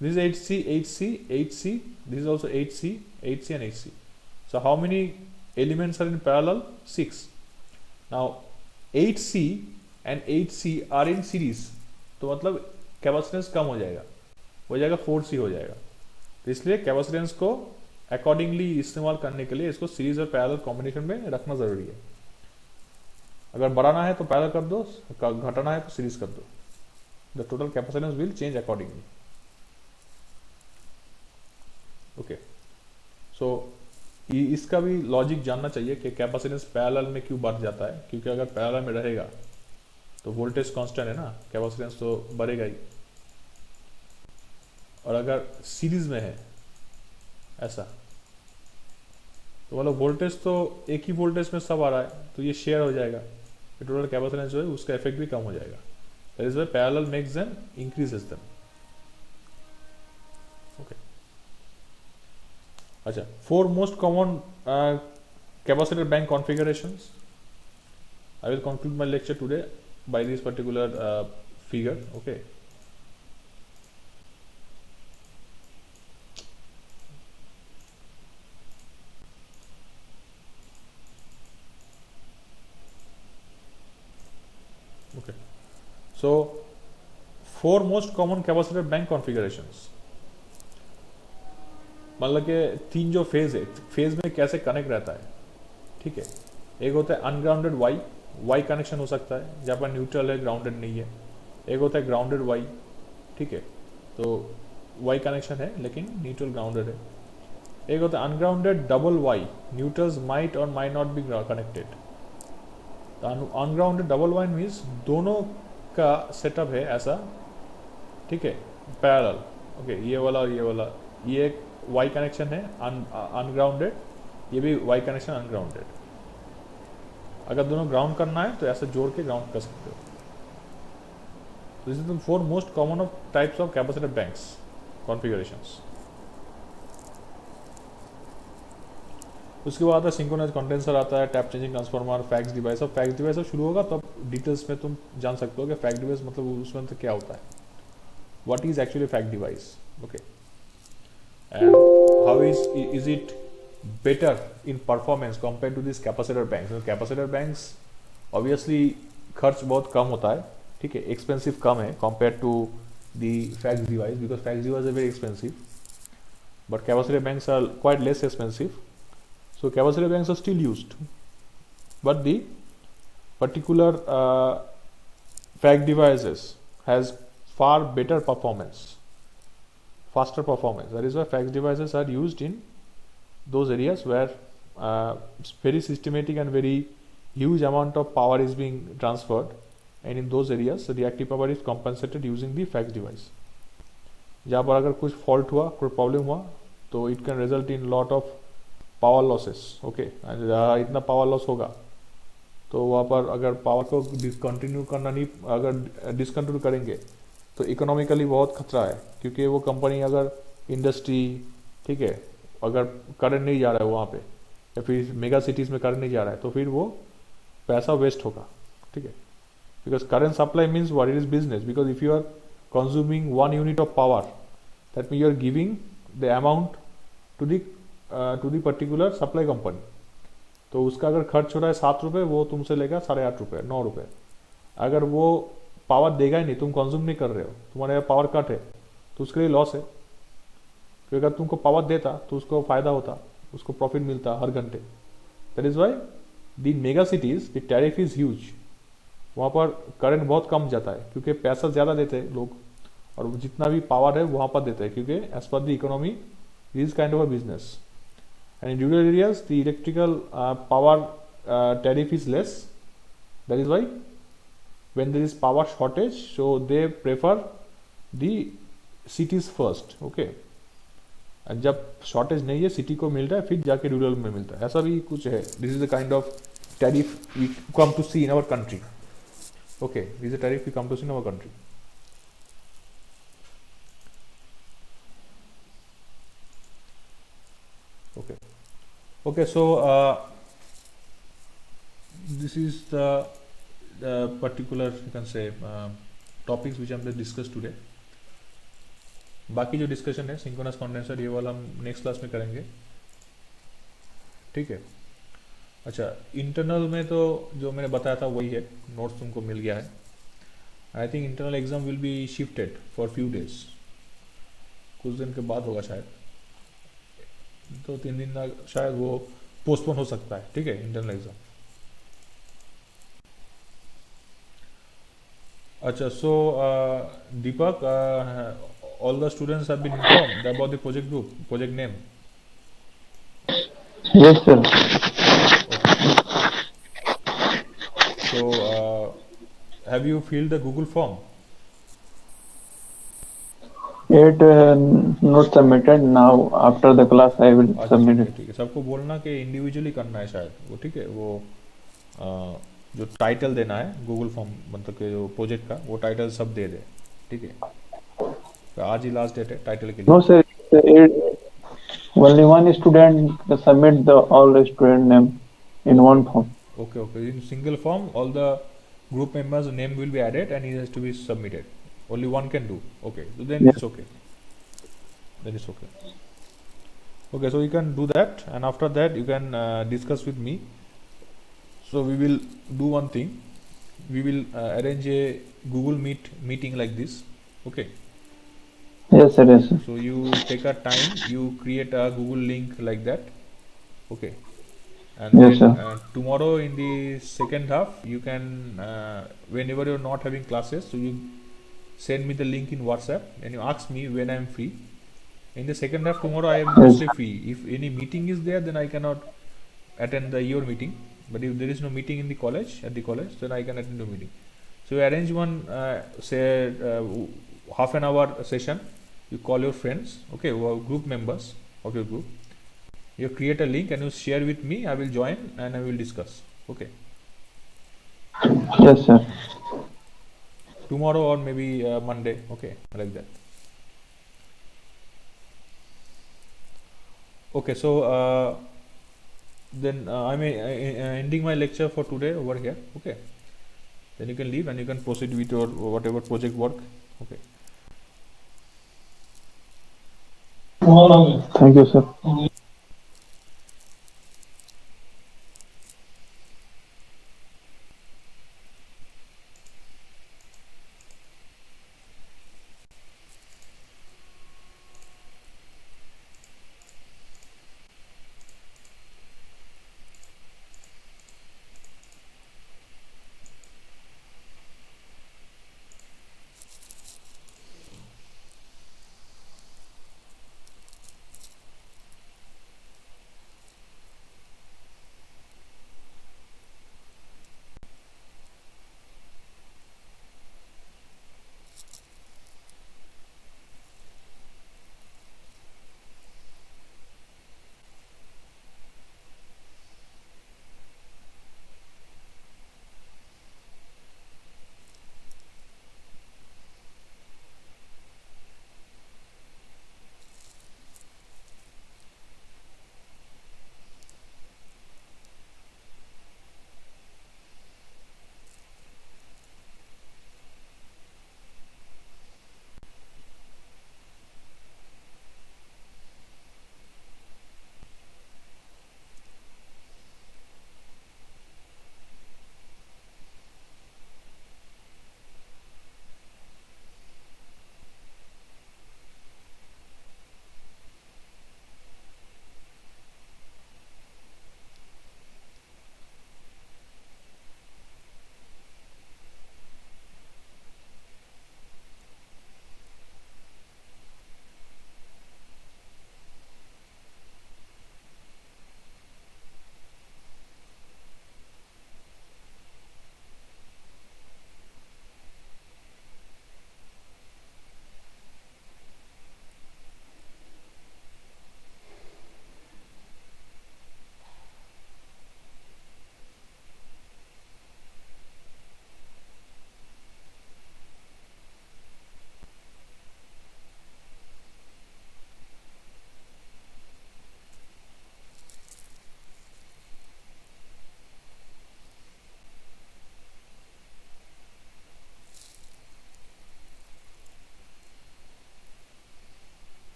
This is 8C, 8C, 8C, this is also 8C, 8C and 8C. So how many elements are in parallel? 6. Now 8C and 8C are in series, तो मतलब capacitance कम हो जाएगा 4C हो जाएगा. तो इसलिए capacitance को accordingly इस्तेमाल करने के लिए इसको सीरीज और पैरेलल कॉम्बिनेशन में रखना जरूरी है. अगर बढ़ाना है तो पैरेलल कर दो, घटाना है तो सीरीज कर दो. The total capacitance will change accordingly. Okay, so इसका भी लॉजिक जानना चाहिए कि कैपेसिटेंस पैरेलल में क्यों बढ़ जाता है, क्योंकि अगर पैरेलल में रहेगा तो वोल्टेज कांस्टेंट है ना, कैपेसिटेंस तो बढ़ेगा ही. और अगर सीरीज में है ऐसा, तो मतलब वोल्टेज तो एक ही वोल्टेज में सब आ रहा है, तो ये शेयर हो जाएगा, टोटल कैपेसिटेंस जो है उसका इफेक्ट भी कम हो जाएगा. That is why parallel makes them increases them. Okay, अच्छा, 4 most common capacitor bank configurations. I will conclude my lecture today by this particular figure. Okay, okay, so 4 most common capacitor bank configurations. मतलब कि 3 जो phase है, phase में कैसे connect रहता है. ठीक है, एक होता है अनग्राउंडेड वाई कनेक्शन हो सकता है जहाँ पर न्यूट्रल है, ग्राउंडेड नहीं है. एक होता है ग्राउंडेड वाई. ठीक है, तो वाई कनेक्शन है लेकिन न्यूट्रल ग्राउंडेड है. एक होता है ungrounded double Y, neutrals might और might not be connected. Ungrounded double Y means दोनों का सेटअप है ऐसा. ठीक है, पैरेलल. ओके, ये वाला और ये वाला, ये एक वाई कनेक्शन है अनग्राउंडेड, ये भी वाई कनेक्शन अनग्राउंडेड. अगर दोनों ग्राउंड करना है तो ऐसे जोड़ के ग्राउंड कर सकते हो. This is the 4 most common of types of capacitor banks configurations. उसके बाद सिंक्रोनाइज कंडेंसर आता है, tap changing transformer, fax device. और फैक्स डिवाइस अब शुरू होगा तो अब डिटेल्स में तुम जान सकते हो कि फैक्स डिवाइस मतलब उसमें तो क्या होता है, what is actually fax device. Okay, and how is it better in performance compared to these capacitor banks. So capacitor banks obviously खर्च बहुत कम होता है. ठीक है, एक्सपेंसिव कम है compared to the fax device, because fax device are very expensive, but capacitor banks are quite less expensive. So capacitor banks are still used, but the particular fax devices has far better performance. faster performance. That is why fax devices are used in those areas where very systematic and very huge amount of power is being transferred, and in those areas the reactive power is compensated using the fax device. जहाँ पर अगर कुछ fault हुआ, कोई problem हुआ, तो it can result in lot of power losses. Okay, इतना power loss होगा तो वहाँ पर अगर पावर को डिसकंटिन्यू करना नहीं, अगर डिसकंटिन्यू करेंगे तो इकोनॉमिकली बहुत खतरा है, क्योंकि वो कंपनी अगर इंडस्ट्री, ठीक है, अगर करंट नहीं जा रहा है वहाँ पे, या फिर मेगा सिटीज़ में करंट नहीं जा रहा है, तो फिर वो पैसा वेस्ट होगा. ठीक है, because current supply means what it is business. Because if you are consuming 1 unit of power, that means you are giving the amount to the particular supply company. तो उसका अगर खर्च हो रहा है 7 रुपये, वो तुमसे लेगा 8.5 रुपये, 9 रुपये. अगर वो पावर देगा ही नहीं, तुम कंज्यूम नहीं कर रहे हो, तुम्हारे यहाँ पावर कट है, तो उसके लिए लॉस है. क्योंकि अगर तुमको पावर देता तो उसको फायदा होता, उसको प्रॉफिट मिलता हर घंटे. That is why the mega cities the tariff is huge. वहाँ पर करंट बहुत कम जाता है क्योंकि पैसा ज़्यादा देते हैं लोग, और जितना भी पावर है वहाँ पर देते हैं, क्योंकि as per the economy is kind of a business. And in rural areas the electrical power tariff is less. That is why when there is power shortage, so they prefer the cities first. Okay, जब shortage नहीं है, city को मिल रहा है, फिर जाके rural में मिलता है. ऐसा भी कुछ है. This is the kind of tariff we come to see in our country. Okay, this is a tariff we come to see in our country. Okay, so this is the particular, you can say, topics which हम discuss today. बाकी जो discussion है synchronous condenser, ये वाला हम next class में करेंगे. ठीक है. अच्छा, इंटरनल में तो जो मैंने बताया था वही है, नोट्स तुमको मिल गया है. I think internal exam will be shifted for few days. कुछ दिन के बाद होगा शायद, 2-3 दिन शायद वो पोस्टपोन हो सकता है. ठीक है, इंटरनल एग्जाम. अच्छा, so Deepak, all the students have been informed about the project group, project name? Yes, sir. So, have you filled the Google form? It not submitted now. After the class, I will अच्छा, submit ठीक है, it. ठीक है. सबको बोलना कि individually करना है शायद वो. ठीक है, वो जो टाइटल देना है गूगल फॉर्म, मतलब कि जो प्रोजेक्ट का, वो टाइटल सब दे दे. ठीक है, तो आज ही लास्ट डेट है टाइटल के लिए. No, sir. Only one student submit the all the student name in one form. Okay, okay. In single form, all the group members' name will be added and it has to be submitted. Only one can do. Okay, so then Yes. it's okay. Then it's okay. Okay, so you can do that, and after that you can discuss with me. So we will do one thing. We will arrange a Google meeting like this. Okay. Yes, sir. Yes, sir. So you take a time, you create a Google link like that. Okay. And Yes, then sir. tomorrow in the second half, you can, whenever you're not having classes, so you send me the link in WhatsApp and you ask me when I'm free. In the second half tomorrow, I am Yes. mostly free. If any meeting is there, then I cannot attend your meeting. But if there is no meeting in the college, at the college, then I can attend the meeting. So you arrange one, say, half an hour session. You call your friends, okay, who are group members of your group. You create a link and you share with me. I will join and I will discuss. Okay. Yes, sir. Tomorrow or maybe Monday. Okay, like that. Okay, so then I'm ending my lecture for today over here. Okay. Then you can leave and you can proceed with your whatever project work. Okay. Thank you, sir.